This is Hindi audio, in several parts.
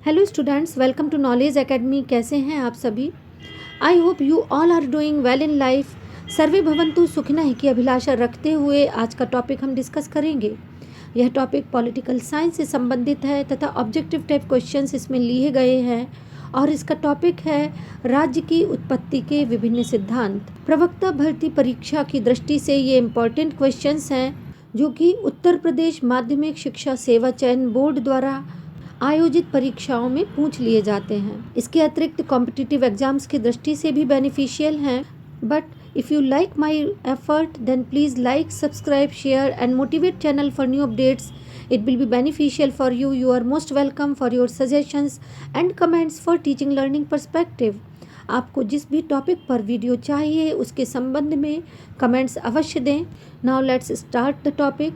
Hello students, welcome to knowledge academy. कैसे हैं आप सभी? I hope you all are doing well in life. सर्वे भवन्तु सुखिनः की अभिलाषा रखते हुए आज का टॉपिक हम डिस्कस करेंगे। यह टॉपिक पॉलिटिकल साइंस से संबंधित है तथा ऑब्जेक्टिव टाइप क्वेश्चंस इसमें लिए गए हैं और इसका टॉपिक है राज्य की उत्पत्ति के विभिन्न सिद्धांत। प्रवक्ता भर्ती परीक्षा की दृष्टि से ये इम्पोर्टेंट क्वेश्चंस हैं जो कि उत्तर प्रदेश माध्यमिक शिक्षा सेवा चयन बोर्ड द्वारा आयोजित परीक्षाओं में पूछ लिए जाते हैं। इसके अतिरिक्त कॉम्पिटिटिव एग्जाम्स की दृष्टि से भी बेनिफिशियल हैं। But if you like my effort then please like, subscribe, share and motivate channel for new updates. It will be beneficial for you. You are most welcome for your suggestions and comments for teaching learning perspective. आपको जिस भी टॉपिक पर वीडियो चाहिए उसके संबंध में कमेंट्स अवश्य दें. Now let's start the topic.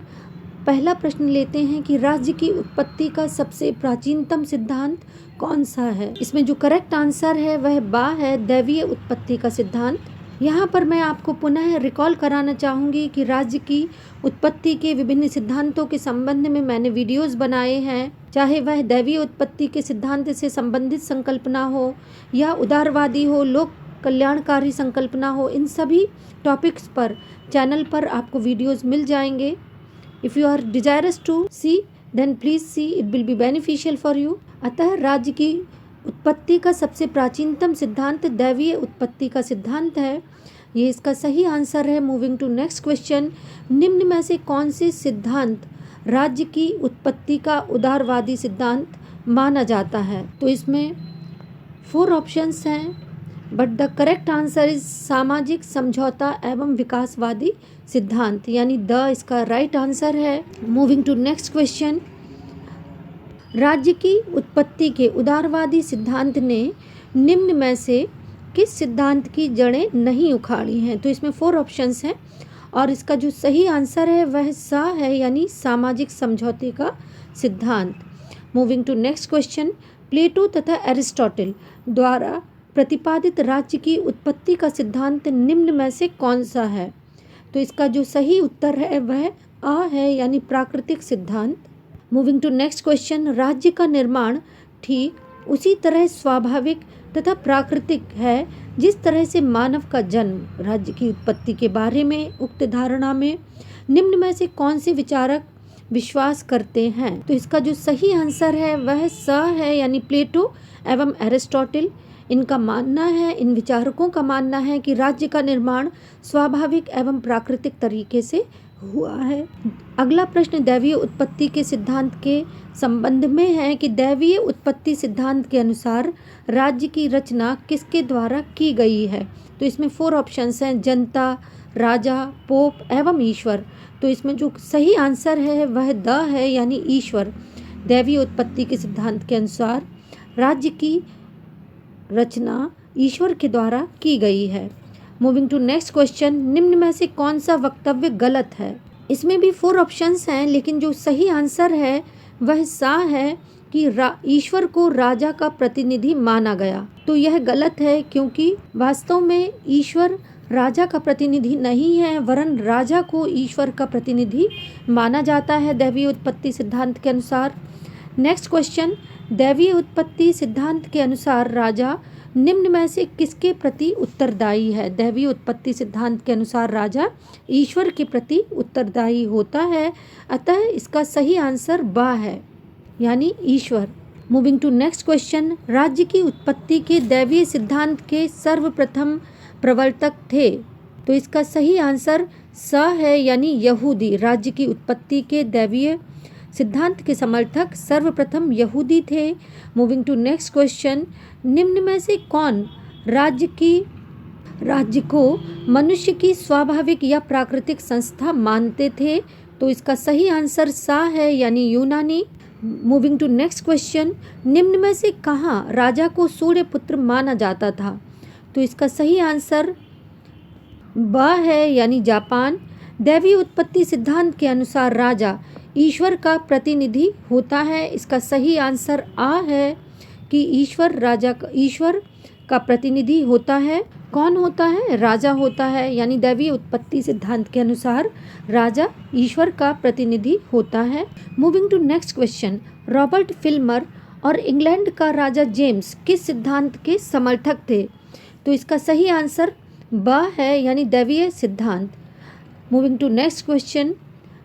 पहला प्रश्न लेते हैं कि राज्य की उत्पत्ति का सबसे प्राचीनतम सिद्धांत कौन सा है? इसमें जो करेक्ट आंसर है वह बा है, दैवीय उत्पत्ति का सिद्धांत। यहाँ पर मैं आपको पुनः रिकॉल कराना चाहूँगी कि राज्य की उत्पत्ति के विभिन्न सिद्धांतों के संबंध में मैंने वीडियोस बनाए हैं, चाहे वह दैवीय उत्पत्ति के सिद्धांत से संबंधित संकल्पना हो या उदारवादी हो, लोक कल्याणकारी संकल्पना हो, इन सभी टॉपिक्स पर चैनल पर आपको वीडियोस मिल जाएंगे। If you are desirous to see, then please see. It will be beneficial for you. अतः राज्य की उत्पत्ति का सबसे प्राचीनतम सिद्धांत दैवीय उत्पत्ति का सिद्धांत है। ये इसका सही आंसर है। मूविंग टू नेक्स्ट क्वेश्चन, निम्न में से कौन से सिद्धांत राज्य की उत्पत्ति का उदारवादी सिद्धांत माना जाता है? तो इसमें 4 ऑप्शंस हैं, but the correct answer is सामाजिक समझौता एवं विकासवादी सिद्धांत, यानी द इसका राइट आंसर है। मूविंग टू नेक्स्ट क्वेश्चन, राज्य की उत्पत्ति के उदारवादी सिद्धांत ने निम्न में से किस सिद्धांत की जड़ें नहीं उखाड़ी हैं? तो इसमें 4 ऑप्शंस हैं और इसका जो सही आंसर है वह सा है, यानी सामाजिक समझौते का सिद्धांत। मूविंग टू नेक्स्ट क्वेश्चन, प्लेटो तथा एरिस्टोटल द्वारा प्रतिपादित राज्य की उत्पत्ति का सिद्धांत निम्न में से कौन सा है? तो इसका जो सही उत्तर है वह आ है, यानी प्राकृतिक सिद्धांत। मूविंग टू नेक्स्ट क्वेश्चन, राज्य का निर्माण ठीक उसी तरह स्वाभाविक तथा प्राकृतिक है जिस तरह से मानव का जन्म। राज्य की उत्पत्ति के बारे में उक्त धारणा में निम्न में से कौन से विचारक विश्वास करते हैं? तो इसका जो सही आंसर है वह स है, यानी प्लेटो एवं एरिस्टोटल। इनका मानना है, इन विचारकों का मानना है कि राज्य का निर्माण स्वाभाविक एवं प्राकृतिक तरीके से हुआ है। अगला प्रश्न दैवीय उत्पत्ति के सिद्धांत के संबंध में है कि दैवीय उत्पत्ति सिद्धांत के अनुसार राज्य की रचना किसके द्वारा की गई है? तो इसमें 4 ऑप्शंस हैं, जनता, राजा, पोप एवं ईश्वर। तो इसमें जो सही आंसर है वह द है, यानी ईश्वर। दैवीय उत्पत्ति के सिद्धांत के अनुसार राज्य की रचना ईश्वर के द्वारा की गई है। मूविंग टू नेक्स्ट क्वेश्चन, निम्न में से कौन सा वक्तव्य गलत है? इसमें भी 4 ऑप्शंस हैं, लेकिन जो सही आंसर है वह सा है कि ईश्वर को राजा का प्रतिनिधि माना गया। तो यह गलत है, क्योंकि वास्तव में ईश्वर राजा का प्रतिनिधि नहीं है, वरन राजा को ईश्वर का प्रतिनिधि माना जाता है दैवीय उत्पत्ति सिद्धांत के अनुसार। नेक्स्ट क्वेश्चन, दैवीय उत्पत्ति सिद्धांत के अनुसार राजा निम्न में से किसके प्रति उत्तरदायी है? दैवीय उत्पत्ति सिद्धांत के अनुसार राजा ईश्वर के प्रति उत्तरदायी होता है, अतः इसका सही आंसर बा है, यानी ईश्वर। मूविंग टू नेक्स्ट क्वेश्चन, राज्य की उत्पत्ति के दैवीय सिद्धांत के सर्वप्रथम प्रवर्तक थे? तो इसका सही आंसर स है, यानी यहूदी। राज्य की उत्पत्ति के दैवीय सिद्धांत के समर्थक सर्वप्रथम यहूदी थे। मूविंग टू नेक्स्ट क्वेश्चन, निम्न में से कौन राज्य को मनुष्य की स्वाभाविक या प्राकृतिक संस्था मानते थे? तो इसका सही आंसर सा है, यानी यूनानी। मूविंग टू नेक्स्ट क्वेश्चन, निम्न में से कहाँ राजा को सूर्य पुत्र माना जाता था? तो इसका सही आंसर ब है, यानी जापान। दैवीय उत्पत्ति सिद्धांत के अनुसार राजा ईश्वर का प्रतिनिधि होता है। इसका सही आंसर आ है कि ईश्वर का प्रतिनिधि होता है। कौन होता है? राजा होता है, यानी दैवीय उत्पत्ति सिद्धांत के अनुसार राजा ईश्वर का प्रतिनिधि होता है। Moving to next question, Robert Filmer और इंग्लैंड का राजा जेम्स किस सिद्धांत के समर्थक थे? तो इसका सही आंसर ब है, यानी दैवीय सिद्धांत। मूविंग टू नेक्स्ट क्वेश्चन,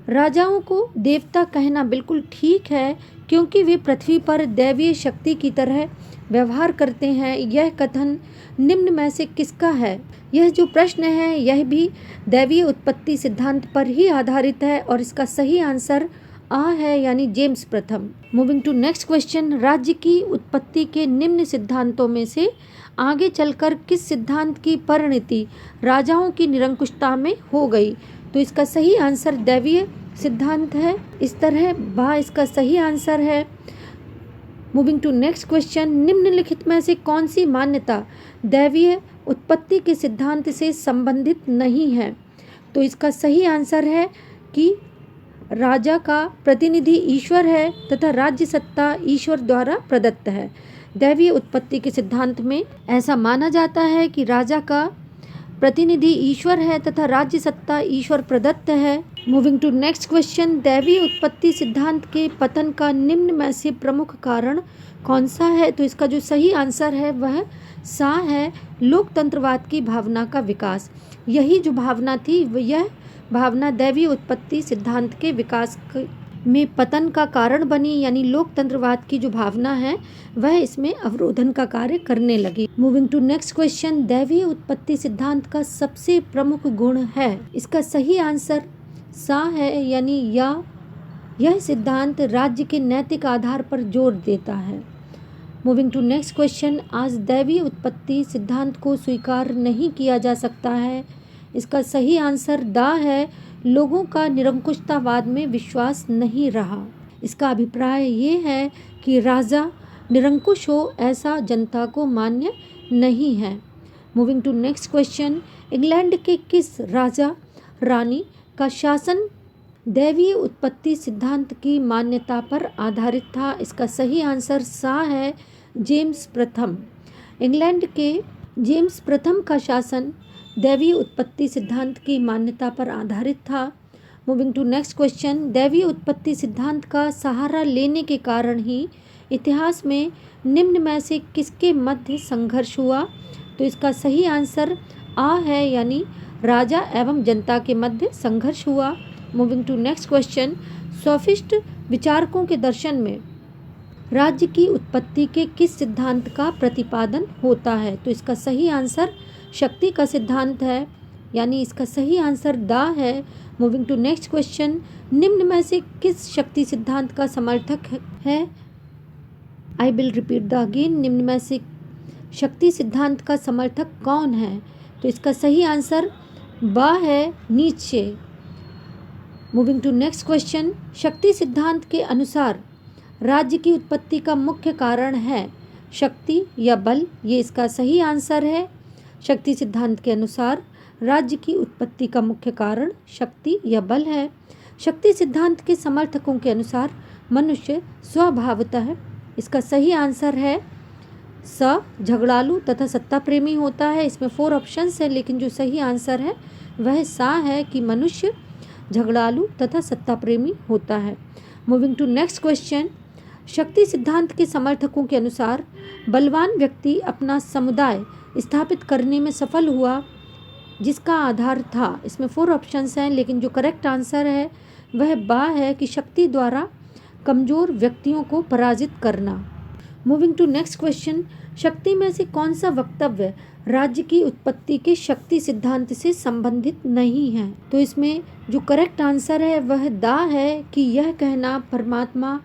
राजाओं को देवता कहना बिल्कुल ठीक है क्योंकि वे पृथ्वी पर दैवीय शक्ति की तरह व्यवहार करते हैं। यह कथन निम्न में से किसका है? यह जो प्रश्न है यह भी दैवीय उत्पत्ति सिद्धांत पर ही आधारित है और इसका सही आंसर आ है, यानी जेम्स प्रथम। मूविंग टू नेक्स्ट क्वेश्चन, राज्य की उत्पत्ति के निम्न सिद्धांतों में से आगे चलकर किस सिद्धांत की परिणति राजाओं की निरंकुशता में हो गई? तो इसका सही आंसर दैवीय सिद्धांत है। इस तरह बा इसका सही आंसर है। मूविंग टू नेक्स्ट क्वेश्चन, निम्नलिखित में से कौन सी मान्यता दैवीय उत्पत्ति के सिद्धांत से संबंधित नहीं है? तो इसका सही आंसर है कि राजा का प्रतिनिधि ईश्वर है तथा राज्य सत्ता ईश्वर द्वारा प्रदत्त है। दैवीय उत्पत्ति के सिद्धांत में ऐसा माना जाता है कि राजा का प्रतिनिधि ईश्वर है तथा राज्य सत्ता ईश्वर प्रदत्त है। मूविंग टू नेक्स्ट क्वेश्चन, दैवीय उत्पत्ति सिद्धांत के पतन का निम्न में से प्रमुख कारण कौन सा है? तो इसका जो सही आंसर है वह सा है, लोकतंत्रवाद की भावना का विकास। यही जो भावना थी यह भावना दैवीय उत्पत्ति सिद्धांत के विकास में पतन का कारण बनी, यानी लोकतंत्रवाद की जो भावना है वह इसमें अवरोधन का कार्य करने लगी। मूविंग टू नेक्स्ट क्वेश्चन, दैवीय उत्पत्ति सिद्धांत का सबसे प्रमुख गुण है? इसका सही आंसर सा है, यानी या यह सिद्धांत राज्य के नैतिक आधार पर जोर देता है। मूविंग टू नेक्स्ट क्वेश्चन, आज दैवीय उत्पत्ति सिद्धांत को स्वीकार नहीं किया जा सकता है। इसका सही आंसर दा है, लोगों का निरंकुशतावाद में विश्वास नहीं रहा। इसका अभिप्राय ये है कि राजा निरंकुश हो ऐसा जनता को मान्य नहीं है। Moving to next question, England के किस राजा रानी का शासन दैवीय उत्पत्ति सिद्धांत की मान्यता पर आधारित था? इसका सही आंसर सा है, जेम्स प्रथम। इंग्लैंड के जेम्स प्रथम का शासन दैवीय उत्पत्ति सिद्धांत की मान्यता पर आधारित था। मूविंग टू नेक्स्ट क्वेश्चन, दैवीय उत्पत्ति सिद्धांत का सहारा लेने के कारण ही इतिहास में निम्न में से किसके मध्य संघर्ष हुआ? तो इसका सही आंसर आ है, यानी राजा एवं जनता के मध्य संघर्ष हुआ। Moving to next question, sophist विचारकों के दर्शन में राज्य की उत्पत्ति के किस सिद्धांत का प्रतिपादन होता है? तो इसका सही आंसर शक्ति का सिद्धांत है, यानी इसका सही आंसर दा है। मूविंग टू नेक्स्ट क्वेश्चन, निम्न में से किस शक्ति सिद्धांत का समर्थक है? I will repeat the again, निम्न में से शक्ति सिद्धांत का समर्थक कौन है? तो इसका सही आंसर बा है, नीचे। मूविंग टू नेक्स्ट क्वेश्चन, शक्ति सिद्धांत के अनुसार राज्य की उत्पत्ति का मुख्य कारण है शक्ति या बल? ये इसका सही आंसर है। शक्ति सिद्धांत के अनुसार राज्य की उत्पत्ति का मुख्य कारण शक्ति या बल है। शक्ति सिद्धांत के समर्थकों के अनुसार मनुष्य स्वभावतः है। इसका सही आंसर है स, झगड़ालू तथा सत्ता प्रेमी होता है। इसमें 4 ऑप्शंस है, लेकिन जो सही आंसर है वह सा है कि मनुष्य झगड़ालू तथा सत्ता प्रेमी होता है। मूविंग टू नेक्स्ट क्वेश्चन, शक्ति सिद्धांत के समर्थकों के अनुसार बलवान व्यक्ति अपना समुदाय स्थापित करने में सफल हुआ जिसका आधार था। इसमें 4 ऑप्शंस हैं, लेकिन जो करेक्ट आंसर है वह बा है कि शक्ति द्वारा कमजोर व्यक्तियों को पराजित करना। मूविंग टू नेक्स्ट क्वेश्चन, शक्ति में से कौन सा वक्तव्य राज्य की उत्पत्ति के शक्ति सिद्धांत से संबंधित नहीं है? तो इसमें जो करेक्ट आंसर है वह दा है कि यह कहना परमात्मा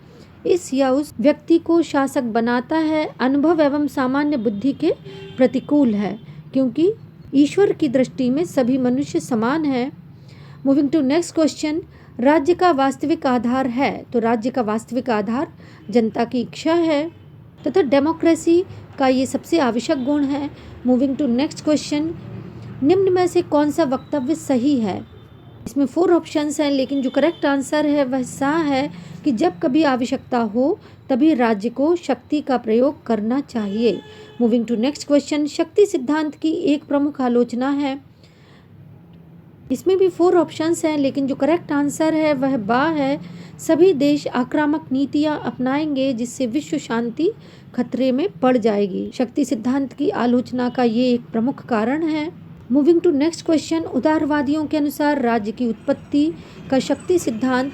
इस या उस व्यक्ति को शासक बनाता है अनुभव एवं सामान्य बुद्धि के प्रतिकूल है, क्योंकि ईश्वर की दृष्टि में सभी मनुष्य समान है। मूविंग टू नेक्स्ट क्वेश्चन, राज्य का वास्तविक आधार है? तो राज्य का वास्तविक आधार जनता की इच्छा है तथा डेमोक्रेसी का ये सबसे आवश्यक गुण है। मूविंग टू नेक्स्ट क्वेश्चन, निम्न में से कौन सा वक्तव्य सही है? इसमें 4 ऑप्शंस हैं, लेकिन जो करेक्ट आंसर है वह सा है कि जब कभी आवश्यकता हो तभी राज्य को शक्ति का प्रयोग करना चाहिए। मूविंग टू नेक्स्ट क्वेश्चन, शक्ति सिद्धांत की एक प्रमुख आलोचना है इसमें भी 4 ऑप्शंस हैं, लेकिन जो करेक्ट आंसर है वह बा है। सभी देश आक्रामक नीतियां अपनाएंगे जिससे विश्व शांति खतरे में पड़ जाएगी। शक्ति सिद्धांत की आलोचना का ये एक प्रमुख कारण है। मूविंग टू नेक्स्ट क्वेश्चन, उदारवादियों के अनुसार राज्य की उत्पत्ति का शक्ति सिद्धांत।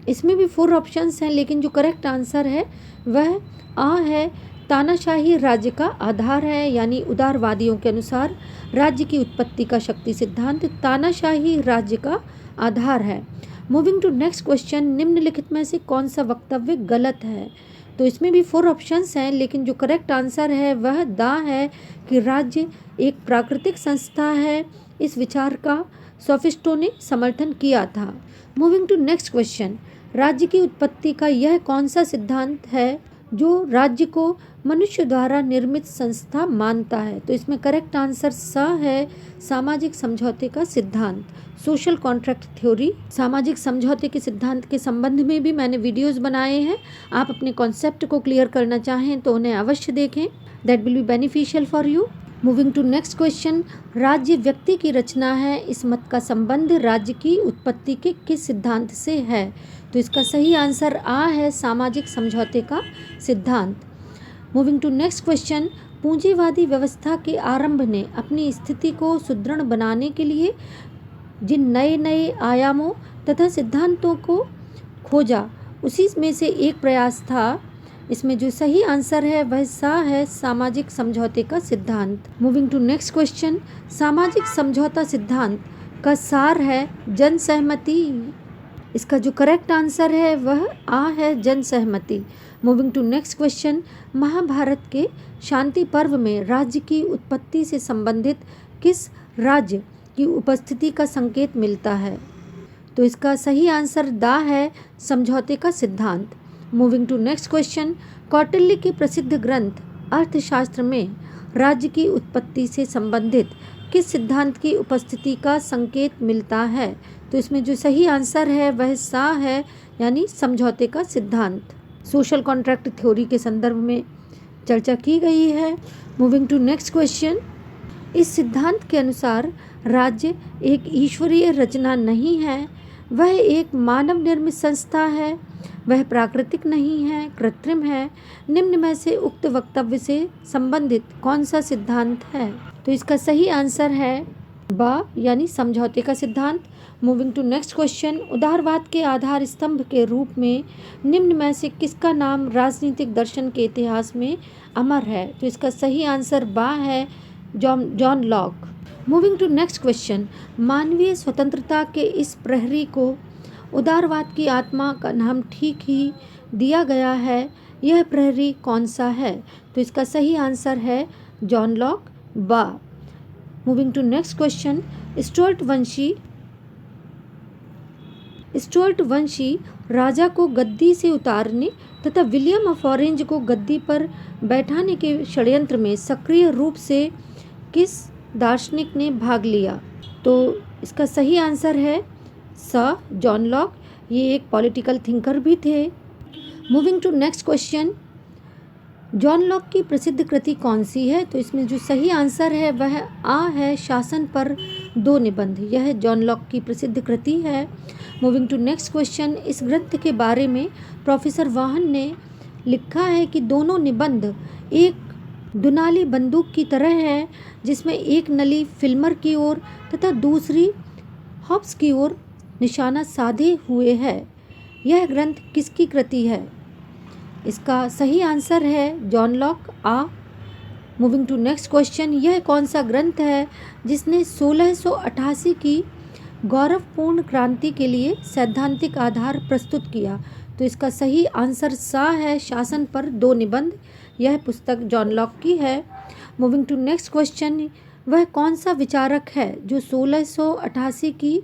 इसमें भी 4 ऑप्शंस हैं, लेकिन जो करेक्ट आंसर है वह आ है। तानाशाही राज्य का आधार है, यानी उदारवादियों के अनुसार राज्य की उत्पत्ति का शक्ति सिद्धांत तानाशाही राज्य का आधार है। मूविंग टू नेक्स्ट क्वेश्चन, निम्नलिखित में से कौन सा वक्तव्य गलत है? तो इसमें भी 4 ऑप्शंस हैं, लेकिन जो करेक्ट आंसर है वह दा है कि राज्य एक प्राकृतिक संस्था है। इस विचार का सोफिस्टों ने समर्थन किया था। मूविंग टू नेक्स्ट क्वेश्चन, राज्य की उत्पत्ति का यह कौन सा सिद्धांत है जो राज्य को मनुष्य द्वारा निर्मित संस्था मानता है? तो इसमें करेक्ट आंसर सा है, सामाजिक समझौते का सिद्धांत, सोशल कॉन्ट्रैक्ट थ्योरी। सामाजिक समझौते के सिद्धांत के संबंध में भी मैंने वीडियोस बनाए हैं। आप अपने कॉन्सेप्ट को क्लियर करना चाहें तो उन्हें अवश्य देखें, that will be beneficial for you. Moving to next question, राज्य व्यक्ति की रचना है, इस मत का संबंध राज्य की उत्पत्ति के किस सिद्धांत से है? तो इसका सही आंसर आ है, सामाजिक समझौते का सिद्धांत। मूविंग टू नेक्स्ट क्वेश्चन, पूंजीवादी व्यवस्था के आरंभ ने अपनी स्थिति को सुदृढ़ बनाने के लिए जिन नए नए आयामों तथा सिद्धांतों को खोजा, उसी में से एक प्रयास था। इसमें जो सही आंसर है वह सा है, सामाजिक समझौते का सिद्धांत। मूविंग टू नेक्स्ट क्वेश्चन, सामाजिक समझौता सिद्धांत का सार है जन सहमति। इसका जो करेक्ट आंसर है वह आ है, जन सहमति। Moving to next question, Mahabharata के शांति पर्व में राज्य की उत्पत्ति से संबंधित किस राज्य की उपस्थिति का संकेत मिलता है? तो इसका सही आंसर दा है, समझौते का सिद्धांत। Moving to next question, Kautilya के प्रसिद्ध ग्रंथ अर्थशास्त्र में राज्य की उत्पत्ति से संबंधित किस सिद्धांत की उपस्थिति का संकेत मिलता है? तो इसमें जो सही आंसर है वह सा है, यानी समझौते का सिद्धांत। सोशल कॉन्ट्रैक्ट थ्योरी के संदर्भ में चर्चा की गई है। मूविंग टू नेक्स्ट क्वेश्चन, इस सिद्धांत के अनुसार राज्य एक ईश्वरीय रचना नहीं है, वह एक मानव निर्मित संस्था है, वह प्राकृतिक नहीं है, कृत्रिम है। निम्न में से उक्त वक्तव्य से संबंधित कौन सा सिद्धांत है? तो इसका सही आंसर है बा, यानी समझौते का सिद्धांत। मूविंग टू नेक्स्ट क्वेश्चन, उदारवाद के आधार स्तंभ के रूप में निम्न में से किसका नाम राजनीतिक दर्शन के इतिहास में अमर है? तो इसका सही आंसर बा है, John Locke. Moving to next question, मानवीय स्वतंत्रता के इस प्रहरी को उदारवाद की आत्मा का नाम ठीक ही दिया गया है, यह प्रहरी कौन सा है? तो इसका सही आंसर है जॉन लॉक, बा। Moving to next question, Stuart वंशी राजा को गद्दी से उतारने तथा विलियम ऑफ ऑरेंज को गद्दी पर बैठाने के षड्यंत्र में सक्रिय रूप से किस दार्शनिक ने भाग लिया? तो इसका सही आंसर है सा, जॉन लॉक। ये एक पॉलिटिकल थिंकर भी थे। Moving to next question, John Locke की प्रसिद्ध कृति कौन सी है? तो इसमें जो सही आंसर है वह आ है, शासन पर 2 निबंध। यह जॉन लॉक की प्रसिद्ध कृति है। मूविंग टू नेक्स्ट क्वेश्चन, इस ग्रंथ के बारे में प्रोफेसर वाहन ने लिखा है कि दोनों निबंध एक दुनाली बंदूक की तरह है, जिसमें एक नली फिल्मर की ओर तथा दूसरी हॉब्स की ओर निशाना साधे हुए है। यह ग्रंथ किसकी कृति है? इसका सही आंसर है जॉन लॉक, आ। मूविंग टू नेक्स्ट क्वेश्चन, यह कौन सा ग्रंथ है जिसने 1688 की गौरवपूर्ण क्रांति के लिए सैद्धांतिक आधार प्रस्तुत किया? तो इसका सही आंसर सा है, शासन पर 2 निबंध। यह पुस्तक जॉन लॉक की है। मूविंग टू नेक्स्ट क्वेश्चन, वह कौन सा विचारक है जो 1688 की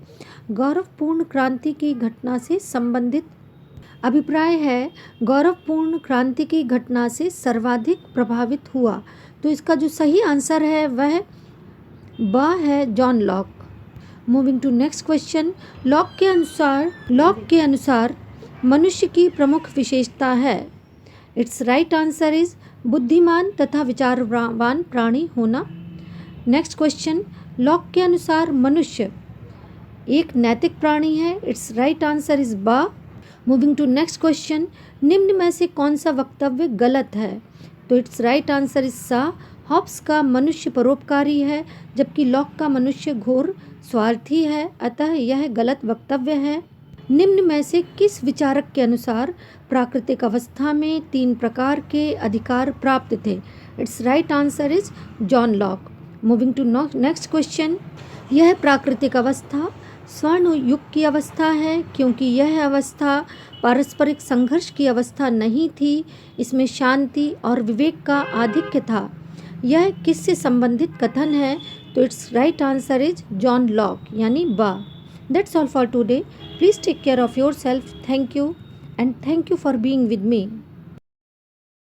गौरवपूर्ण क्रांति की घटना से संबंधित अभिप्राय है, गौरवपूर्ण क्रांति की घटना से सर्वाधिक प्रभावित हुआ? तो इसका जो सही आंसर है वह बा है, John Locke. Moving to next question, Locke के अनुसार मनुष्य की प्रमुख विशेषता है। इट्स राइट आंसर इज बुद्धिमान तथा विचारवान प्राणी होना। नेक्स्ट क्वेश्चन, लॉक के अनुसार मनुष्य एक नैतिक प्राणी है। इट्स राइट आंसर इज बा। मूविंग टू नेक्स्ट क्वेश्चन, निम्न में से कौन सा वक्तव्य गलत है? तो इट्स राइट आंसर इज सा। हॉब्स का मनुष्य परोपकारी है, जबकि लॉक का मनुष्य घोर स्वार्थी है, अतः यह गलत वक्तव्य है। निम्न में से किस विचारक के अनुसार प्राकृतिक अवस्था में 3 प्रकार के अधिकार प्राप्त थे? Its right answer is John Locke. Moving to next question, यह प्राकृतिक अवस्था स्वर्ण युग की अवस्था है, क्योंकि यह अवस्था पारस्परिक संघर्ष की अवस्था नहीं थी। इसमें शांति और विवेक का आधिक्य था। यह किससे संबंधित कथन है? तो its right answer is John Locke यानी बा। That's all for today. Please take care of your self. Thank you and thank you for being with me.